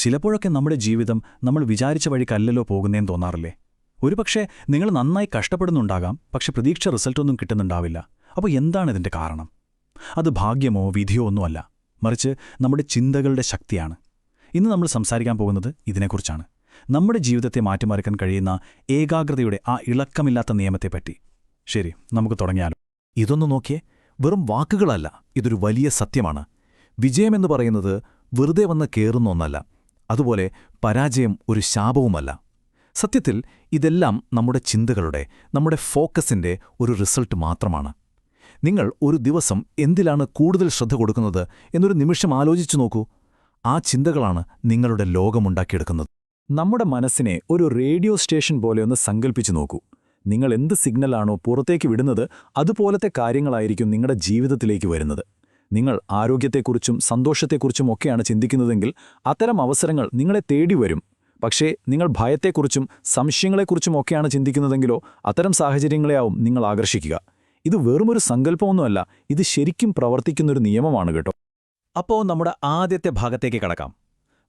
ചിലപ്പോഴൊക്കെ നമ്മുടെ ജീവിതം നമ്മൾ വിചാരിച്ച വഴിക്കല്ലല്ലോ പോകുന്നേന്ന് തോന്നാറില്ലേ? ഒരുപക്ഷെ നിങ്ങൾ നന്നായി കഷ്ടപ്പെടുന്നുണ്ടാകാം, പക്ഷെ പ്രതീക്ഷ റിസൾട്ടൊന്നും കിട്ടുന്നുണ്ടാവില്ല. അപ്പോൾ എന്താണ് ഇതിന്റെ കാരണം? അത് ഭാഗ്യമോ വിധിയോ ഒന്നുമല്ല, മറിച്ച് നമ്മുടെ ചിന്തകളുടെ ശക്തിയാണ്. ഇന്ന് നമ്മൾ സംസാരിക്കാൻ പോകുന്നത് ഇതിനെക്കുറിച്ചാണ്. നമ്മുടെ ജീവിതത്തെ മാറ്റിമറിക്കാൻ കഴിയുന്ന ഏകാഗ്രതയുടെ ആ ഇളക്കമില്ലാത്ത നിയമത്തെപ്പറ്റി. ശരി, നമുക്ക് തുടങ്ങിയാലോ. ഇതൊന്നു നോക്കിയേ, വെറും വാക്കുകളല്ല, ഇതൊരു വലിയ സത്യമാണ്. വിജയമെന്ന് പറയുന്നത് വെറുതെ വന്ന് കേറുന്ന ഒന്നല്ല. അതുപോലെ പരാജയം ഒരു ശാപവുമല്ല. സത്യത്തിൽ ഇതെല്ലാം നമ്മുടെ ചിന്തകളുടെ, നമ്മുടെ ഫോക്കസിന്റെ ഒരു റിസൾട്ട് മാത്രമാണ്. നിങ്ങൾ ഒരു ദിവസം എന്തിലാണ് കൂടുതൽ ശ്രദ്ധ കൊടുക്കുന്നത് എന്നൊരു നിമിഷം ആലോചിച്ചു നോക്കൂ. ആ ചിന്തകളാണ് നിങ്ങളുടെ ലോകമുണ്ടാക്കിയെടുക്കുന്നത്. നമ്മുടെ മനസ്സിനെ ഒരു റേഡിയോ സ്റ്റേഷൻ പോലെ ഒന്ന് സങ്കല്പിച്ചു നോക്കൂ. നിങ്ങൾ എന്ത് സിഗ്നലാണോ പുറത്തേക്ക് വിടുന്നത്, അതുപോലത്തെ കാര്യങ്ങളായിരിക്കും നിങ്ങളുടെ ജീവിതത്തിലേക്ക് വരുന്നത്. നിങ്ങൾ ആരോഗ്യത്തെക്കുറിച്ചും സന്തോഷത്തെക്കുറിച്ചും ഒക്കെയാണ് ചിന്തിക്കുന്നതെങ്കിൽ അത്തരം അവസരങ്ങൾ നിങ്ങളെ തേടി വരും. പക്ഷേ നിങ്ങൾ ഭയത്തെക്കുറിച്ചും സംശയങ്ങളെക്കുറിച്ചും ഒക്കെയാണ് ചിന്തിക്കുന്നതെങ്കിലോ അത്തരം സാഹചര്യങ്ങളെയാവും നിങ്ങൾ ആകർഷിക്കുക. ഇത് വെറുമൊരു സങ്കല്പമൊന്നുമല്ല, ഇത് ശരിക്കും പ്രവർത്തിക്കുന്നൊരു നിയമമാണ് കേട്ടോ. അപ്പോൾ നമ്മുടെ ആദ്യത്തെ ഭാഗത്തേക്ക് കടക്കാം.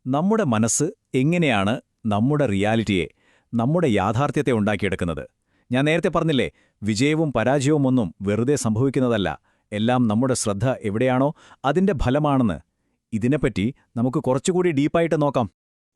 നമ്മുടെ മനസ്സ് എങ്ങനെയാണ് നമ്മുടെ റിയാലിറ്റിയെ, നമ്മുടെ യാഥാർത്ഥ്യത്തെ ഉണ്ടാക്കിയെടുക്കുന്നത്? ഞാൻ നേരത്തെ പറഞ്ഞില്ലേ, വിജയവും പരാജയവും ഒന്നും വെറുതെ സംഭവിക്കുന്നതല്ല, എല്ലാം നമ്മുടെ ശ്രദ്ധ എവിടെയാണോ അതിന്റെ ഫലമാണെന്ന്. ഇതിനെപ്പറ്റി നമുക്ക് കുറച്ചുകൂടി ഡീപ്പായിട്ട് നോക്കാം.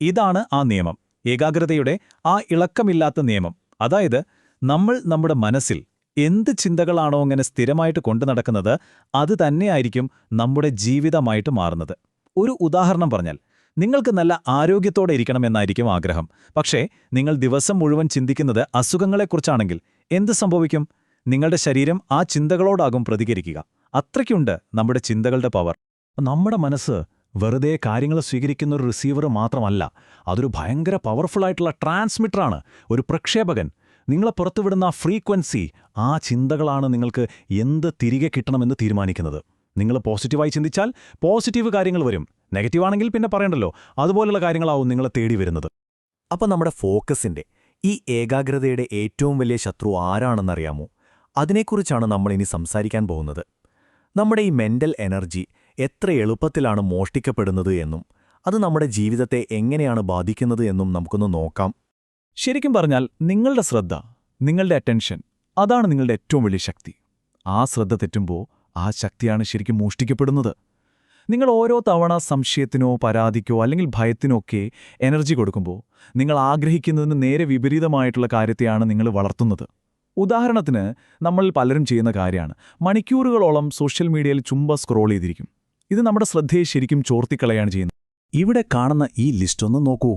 ഇതാണ് ആ നിയമം, ഏകാഗ്രതയുടെ ആ ഇളക്കമില്ലാത്ത നിയമം. അതായത് നമ്മൾ നമ്മുടെ മനസ്സിൽ എന്ത് ചിന്തകളാണോ അങ്ങനെ സ്ഥിരമായിട്ട് കൊണ്ടു നടക്കുന്നത്, അത് തന്നെയായിരിക്കും നമ്മുടെ ജീവിതമായിട്ട് മാറുന്നത്. ഒരു ഉദാഹരണം പറഞ്ഞാൽ, നിങ്ങൾക്ക് നല്ല ആരോഗ്യത്തോടെ ഇരിക്കണമെന്നായിരിക്കും ആഗ്രഹം. പക്ഷേ നിങ്ങൾ ദിവസം മുഴുവൻ ചിന്തിക്കുന്നത് അസുഖങ്ങളെക്കുറിച്ചാണെങ്കിൽ എന്ത് സംഭവിക്കും? നിങ്ങളുടെ ശരീരം ആ ചിന്തകളോടാകും പ്രതികരിക്കുക. അത്രയ്ക്കുണ്ട് നമ്മുടെ ചിന്തകളുടെ പവർ. നമ്മുടെ മനസ്സ് വെറുതെ കാര്യങ്ങൾ സ്വീകരിക്കുന്ന ഒരു റിസീവർ മാത്രമല്ല, അതൊരു ഭയങ്കര പവർഫുള്ളായിട്ടുള്ള ട്രാൻസ്മിറ്ററാണ്, ഒരു പ്രക്ഷേപകൻ. നിങ്ങളെ പുറത്തുവിടുന്ന ആ ഫ്രീക്വൻസി, ആ ചിന്തകളാണ് നിങ്ങൾക്ക് എന്ത് തിരികെ കിട്ടണമെന്ന് തീരുമാനിക്കുന്നത്. നിങ്ങൾ പോസിറ്റീവായി ചിന്തിച്ചാൽ പോസിറ്റീവ് കാര്യങ്ങൾ വരും, നെഗറ്റീവാണെങ്കിൽ പിന്നെ പറയണ്ടല്ലോ, അതുപോലുള്ള കാര്യങ്ങളാവും നിങ്ങളെ തേടി വരുന്നത്. അപ്പം നമ്മുടെ ഫോക്കസിന്റെ, ഈ ഏകാഗ്രതയുടെ ഏറ്റവും വലിയ ശത്രു ആരാണെന്നറിയാമോ? അതിനെക്കുറിച്ചാണ് നമ്മളിനി സംസാരിക്കാൻ പോകുന്നത്. നമ്മുടെ ഈ മെന്റൽ എനർജി എത്ര എളുപ്പത്തിലാണ് മോഷ്ടിക്കപ്പെടുന്നത് എന്നും അത് നമ്മുടെ ജീവിതത്തെ എങ്ങനെയാണ് ബാധിക്കുന്നത് എന്നും നമുക്കൊന്ന് നോക്കാം. ശരിക്കും പറഞ്ഞാൽ നിങ്ങളുടെ ശ്രദ്ധ, നിങ്ങളുടെ അറ്റൻഷൻ, അതാണ് നിങ്ങളുടെ ഏറ്റവും വലിയ ശക്തി. ആ ശ്രദ്ധ തെറ്റുമ്പോൾ ആ ശക്തിയാണ് ശരിക്കും മോഷ്ടിക്കപ്പെടുന്നത്. നിങ്ങൾ ഓരോ തവണ സംശയത്തിനോ പരാതിക്കോ അല്ലെങ്കിൽ ഭയത്തിനോ ഒക്കെ എനർജി കൊടുക്കുമ്പോൾ നിങ്ങൾ ആഗ്രഹിക്കുന്നതിന് നേരെ വിപരീതമായിട്ടുള്ള കാര്യത്തെയാണ് നിങ്ങൾ വളർത്തുന്നത്. ഉദാഹരണത്തിന്, നമ്മൾ പലരും ചെയ്യുന്ന കാര്യമാണ് മണിക്കൂറുകളോളം സോഷ്യൽ മീഡിയയിൽ ചുമ്മാ സ്ക്രോൾ ചെയ്തിരിക്കും. ഇത് നമ്മുടെ ശ്രദ്ധയെ ശരിക്കും ചോർത്തിക്കളയാണ് ചെയ്യുന്നത്. ഇവിടെ കാണുന്ന ഈ ലിസ്റ്റൊന്ന് നോക്കൂ.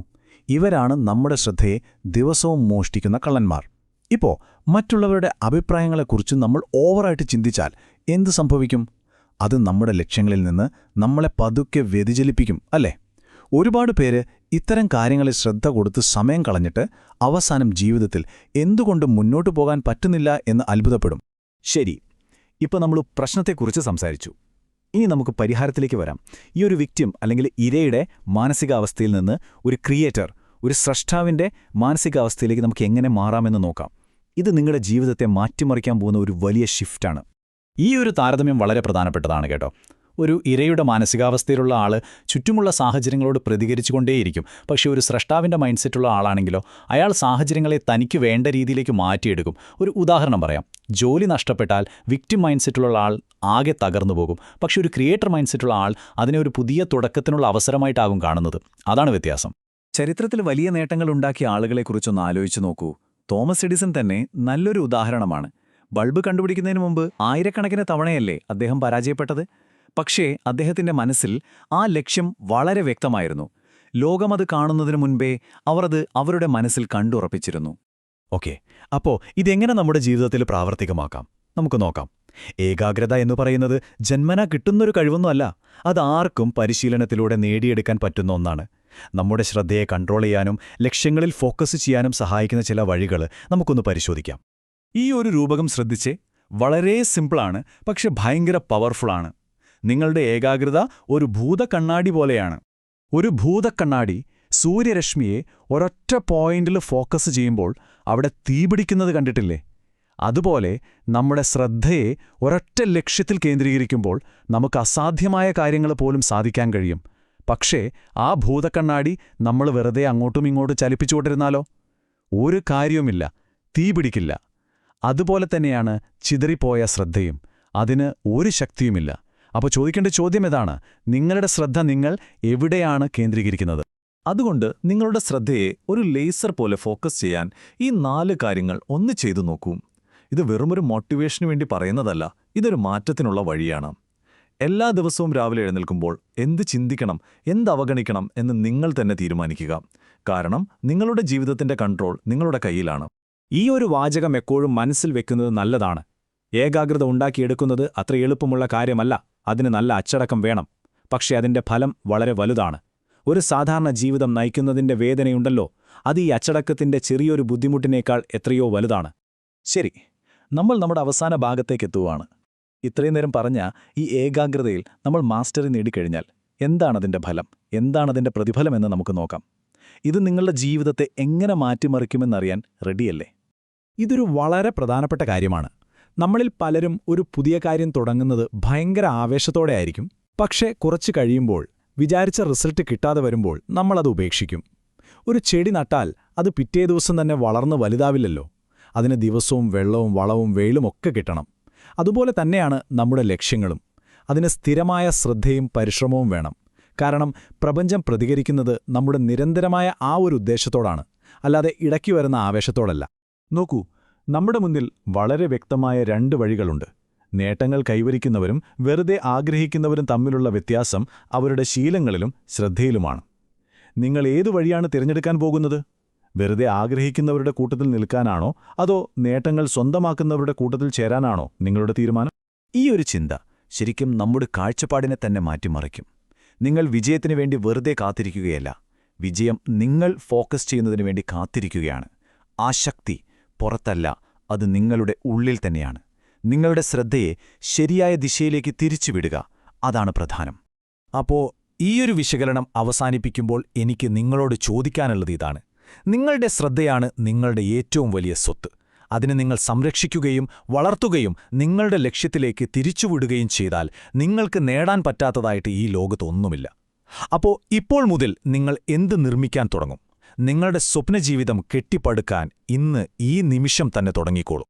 ഇവരാണ് നമ്മുടെ ശ്രദ്ധയെ ദിവസവും മോഷ്ടിക്കുന്ന കള്ളന്മാർ. ഇപ്പോൾ മറ്റുള്ളവരുടെ അഭിപ്രായങ്ങളെക്കുറിച്ച് നമ്മൾ ഓവറായിട്ട് ചിന്തിച്ചാൽ എന്ത് സംഭവിക്കും? അത് നമ്മുടെ ലക്ഷ്യങ്ങളിൽ നിന്ന് നമ്മളെ പതുക്കെ വ്യതിചലിപ്പിക്കും, അല്ലേ? ഒരുപാട് പേര് ഇത്തരം കാര്യങ്ങളിൽ ശ്രദ്ധ കൊടുത്ത് സമയം കളഞ്ഞിട്ട് അവസാനം ജീവിതത്തിൽ എന്തുകൊണ്ട് മുന്നോട്ടു പോകാൻ പറ്റുന്നില്ല എന്ന് അത്ഭുതപ്പെടും. ശരി, ഇപ്പോൾ നമ്മൾ പ്രശ്നത്തെക്കുറിച്ച് സംസാരിച്ചു. ഇനി നമുക്ക് പരിഹാരത്തിലേക്ക് വരാം. ഈ ഒരു വിക്ടിം അല്ലെങ്കിൽ ഇരയുടെ മാനസികാവസ്ഥയിൽ നിന്ന് ഒരു ക്രിയേറ്റർ, ഒരു സ്രഷ്ടാവിൻ്റെ മാനസികാവസ്ഥയിലേക്ക് നമുക്ക് എങ്ങനെ മാറാമെന്ന് നോക്കാം. ഇത് നിങ്ങളുടെ ജീവിതത്തെ മാറ്റിമറിക്കാൻ പോകുന്ന ഒരു വലിയ ഷിഫ്റ്റാണ്. ഈ ഒരു താരതമ്യം വളരെ പ്രധാനപ്പെട്ടതാണ് കേട്ടോ. ഒരു ഇരയുടെ മാനസികാവസ്ഥയിലുള്ള ആൾ ചുറ്റുമുള്ള സാഹചര്യങ്ങളോട് പ്രതികരിച്ചുകൊണ്ടേയിരിക്കും. പക്ഷേ ഒരു സ്രഷ്ടാവിൻ്റെ മൈൻഡ് സെറ്റുള്ള ആളാണെങ്കിലോ അയാൾ സാഹചര്യങ്ങളെ തനിക്ക് വേണ്ട രീതിയിലേക്ക് മാറ്റിയെടുക്കും. ഒരു ഉദാഹരണം പറയാം. ജോലി നഷ്ടപ്പെട്ടാൽ വിക്ടിം മൈൻഡ് സെറ്റുള്ള ആൾ ആകെ തകർന്നു പോകും. പക്ഷേ ഒരു ക്രിയേറ്റർ മൈൻഡ് സെറ്റുള്ള ആൾ അതിനെ ഒരു പുതിയ തുടക്കത്തിനുള്ള അവസരമായിട്ടാകും കാണുന്നത്. അതാണ് വ്യത്യാസം. ചരിത്രത്തിൽ വലിയ നേട്ടങ്ങൾ ഉണ്ടാക്കിയ ആളുകളെക്കുറിച്ചൊന്ന് ആലോചിച്ച് നോക്കൂ. തോമസ് എഡിസൺ തന്നെ നല്ലൊരു ഉദാഹരണമാണ്. ബൾബ് കണ്ടുപിടിക്കുന്നതിന് മുമ്പ് ആയിരക്കണക്കിന് തവണയല്ലേ അദ്ദേഹം പരാജയപ്പെട്ടത്? പക്ഷേ അദ്ദേഹത്തിന്റെ മനസ്സിൽ ആ ലക്ഷ്യം വളരെ വ്യക്തമായിരുന്നു. ലോകമത് കാണുന്നതിനു മുൻപേ അവർ അത് അവരുടെ മനസ്സിൽ കണ്ടുറപ്പിച്ചിരുന്നു. ഓക്കെ, അപ്പോൾ ഇതെങ്ങനെ നമ്മുടെ ജീവിതത്തിൽ പ്രാവർത്തികമാക്കാം? നമുക്ക് നോക്കാം. ഏകാഗ്രത എന്ന് പറയുന്നത് ജന്മനാ കിട്ടുന്നൊരു കഴിവൊന്നുമല്ല. അത് ആർക്കും പരിശീലനത്തിലൂടെ നേടിയെടുക്കാൻ പറ്റുന്ന ഒന്നാണ്. നമ്മുടെ ശ്രദ്ധയെ കൺട്രോൾ ചെയ്യാനും ലക്ഷ്യങ്ങളിൽ ഫോക്കസ് ചെയ്യാനും സഹായിക്കുന്ന ചില വഴികൾ നമുക്കൊന്ന് പരിശോധിക്കാം. ഈ ഒരു രൂപകം ശ്രദ്ധിച്ചേ. വളരെ സിമ്പിളാണ്, പക്ഷെ ഭയങ്കര പവർഫുള്ളാണ്. നിങ്ങളുടെ ഏകാഗ്രത ഒരു ഭൂതക്കണ്ണാടി പോലെയാണ്. ഒരു ഭൂതക്കണ്ണാടി സൂര്യരശ്മിയെ ഒരൊറ്റ പോയിന്റിൽ ഫോക്കസ് ചെയ്യുമ്പോൾ അവിടെ തീപിടിക്കുന്നത് കണ്ടിട്ടില്ലേ? അതുപോലെ നമ്മുടെ ശ്രദ്ധയെ ഒരൊറ്റ ലക്ഷ്യത്തിൽ കേന്ദ്രീകരിക്കുമ്പോൾ നമുക്ക് അസാധ്യമായ കാര്യങ്ങൾ പോലും സാധിക്കാൻ കഴിയും. പക്ഷേ ആ ഭൂതക്കണ്ണാടി നമ്മൾ വെറുതെ അങ്ങോട്ടും ഇങ്ങോട്ടും ചലിപ്പിച്ചുകൊണ്ടിരുന്നാലോ? ഒരു കാര്യവുമില്ല, തീ പിടിക്കില്ല. അതുപോലെ തന്നെയാണ് ചിതറിപ്പോയ ശ്രദ്ധയും. അതിന് ഒരു ശക്തിയുമില്ല. അപ്പോൾ ചോദിക്കേണ്ട ചോദ്യം ഇതാണ്: നിങ്ങളുടെ ശ്രദ്ധ നിങ്ങൾ എവിടെയാണ് കേന്ദ്രീകരിക്കുന്നത്? അതുകൊണ്ട് നിങ്ങളുടെ ശ്രദ്ധയെ ഒരു ലേസർ പോലെ ഫോക്കസ് ചെയ്യാൻ ഈ 4 കാര്യങ്ങൾ ഒന്ന് ചെയ്തു നോക്കൂ. ഇത് വെറുമൊരു മോട്ടിവേഷനു വേണ്ടി പറയുന്നതല്ല, ഇതൊരു മാറ്റത്തിനുള്ള വഴിയാണ്. എല്ലാ ദിവസവും രാവിലെ എഴുന്നേൽക്കുമ്പോൾ എന്ത് ചിന്തിക്കണം, എന്ത് അവഗണിക്കണം എന്ന് നിങ്ങൾ തന്നെ തീരുമാനിക്കുക. കാരണം നിങ്ങളുടെ ജീവിതത്തിന്റെ കൺട്രോൾ നിങ്ങളുടെ കയ്യിലാണ്. ഈ ഒരു വാചകം എപ്പോഴും മനസ്സിൽ വെക്കുന്നത് നല്ലതാണ്. ഏകാഗ്രത ഉണ്ടാക്കിയെടുക്കുന്നത് അത്ര എളുപ്പമുള്ള കാര്യമല്ല. അതിന് നല്ല അച്ചടക്കം വേണം. പക്ഷേ അതിന്റെ ഫലം വളരെ വലുതാണ്. ഒരു സാധാരണ ജീവിതം നയിക്കുന്നതിന്റെ വേദനയുണ്ടല്ലോ, അത് ഈ അച്ചടക്കത്തിന്റെ ചെറിയൊരു ബുദ്ധിമുട്ടിനേക്കാൾ എത്രയോ വലുതാണ്. ശരി, നമ്മൾ നമ്മുടെ അവസാന ഭാഗത്തേക്കെത്തുകയാണ്. ഇത്രയും നേരം പറഞ്ഞ ഈ ഏകാഗ്രതയിൽ നമ്മൾ മാസ്റ്ററി നേടിക്കഴിഞ്ഞാൽ എന്താണതിന്റെ ഫലം, എന്താണതിന്റെ പ്രതിഫലമെന്ന് നമുക്ക് നോക്കാം. ഇത് നിങ്ങളുടെ ജീവിതത്തെ എങ്ങനെ മാറ്റിമറിക്കുമെന്നറിയാൻ റെഡിയല്ലേ? ഇതൊരു വളരെ പ്രധാനപ്പെട്ട കാര്യമാണ്. നമ്മളിൽ പലരും ഒരു പുതിയ കാര്യം തുടങ്ങുന്നത് ഭയങ്കര ആവേശത്തോടെ ആയിരിക്കും. പക്ഷേ കുറച്ച് കഴിയുമ്പോൾ, വിചാരിച്ച റിസൾട്ട് കിട്ടാതെ വരുമ്പോൾ നമ്മളത് ഉപേക്ഷിക്കും. ഒരു ചെടി നട്ടാൽ അത് പിറ്റേ ദിവസം തന്നെ വളർന്ന് വലുതാവില്ലല്ലോ. അതിന് ദിവസവും വെള്ളവും വളവും വെയിലും ഒക്കെ കിട്ടണം. അതുപോലെ തന്നെയാണ് നമ്മുടെ ലക്ഷ്യങ്ങളും. അതിന് സ്ഥിരമായ ശ്രദ്ധയും പരിശ്രമവും വേണം. കാരണം പ്രപഞ്ചം പ്രതികരിക്കുന്നത് നമ്മുടെ നിരന്തരമായ ആ ഒരു ഉദ്ദേശത്തോടാണ്, അല്ലാതെ ഇടയ്ക്ക് വരുന്ന ആവേശത്തോടല്ല. നോക്കൂ, നമ്മുടെ മുന്നിൽ വളരെ വ്യക്തമായ 2 വഴികളുണ്ട്. നേട്ടങ്ങൾ കൈവരിക്കുന്നവരും വെറുതെ ആഗ്രഹിക്കുന്നവരും തമ്മിലുള്ള വ്യത്യാസം അവരുടെ ശീലങ്ങളിലും ശ്രദ്ധയിലുമാണ്. നിങ്ങൾ ഏതു വഴിയാണ് തിരഞ്ഞെടുക്കാൻ പോകുന്നത്? വെറുതെ ആഗ്രഹിക്കുന്നവരുടെ കൂട്ടത്തിൽ നിൽക്കാനാണോ, അതോ നേട്ടങ്ങൾ സ്വന്തമാക്കുന്നവരുടെ കൂട്ടത്തിൽ ചേരാനാണോ നിങ്ങളുടെ തീരുമാനം? ഈ ഒരു ചിന്ത ശരിക്കും നമ്മുടെ കാഴ്ചപ്പാടിനെ തന്നെ മാറ്റിമറിക്കും. നിങ്ങൾ വിജയത്തിനു വേണ്ടി വെറുതെ കാത്തിരിക്കുകയല്ല, വിജയം നിങ്ങൾ ഫോക്കസ് ചെയ്യുന്നതിനു വേണ്ടി കാത്തിരിക്കുകയാണ്. ആ ശക്തി പുറത്തല്ല, അത് നിങ്ങളുടെ ഉള്ളിൽ തന്നെയാണ്. നിങ്ങളുടെ ശ്രദ്ധയെ ശരിയായ ദിശയിലേക്ക് തിരിച്ചുവിടുക, അതാണ് പ്രധാനം. അപ്പോൾ ഈയൊരു വിശകലനം അവസാനിപ്പിക്കുമ്പോൾ എനിക്ക് നിങ്ങളോട് ചോദിക്കാനുള്ളത് ഇതാണ്: നിങ്ങളുടെ ശ്രദ്ധയാണ് നിങ്ങളുടെ ഏറ്റവും വലിയ സ്വത്ത്. അതിനെ നിങ്ങൾ സംരക്ഷിക്കുകയും വളർത്തുകയും നിങ്ങളുടെ ലക്ഷ്യത്തിലേക്ക് തിരിച്ചുവിടുകയും ചെയ്താൽ നിങ്ങൾക്ക് നേടാൻ പറ്റാത്തതായിട്ട് ഈ ലോകത്തൊന്നുമില്ല. അപ്പോൾ ഇപ്പോൾ മുതൽ നിങ്ങൾ എന്ത് നിർമ്മിക്കാൻ തുടങ്ങും? നിങ്ങളുടെ സ്വപ്നജീവിതം കെട്ടിപ്പടുക്കാൻ ഇന്ന് ഈ നിമിഷം തന്നെ തുടങ്ങിക്കോളൂ.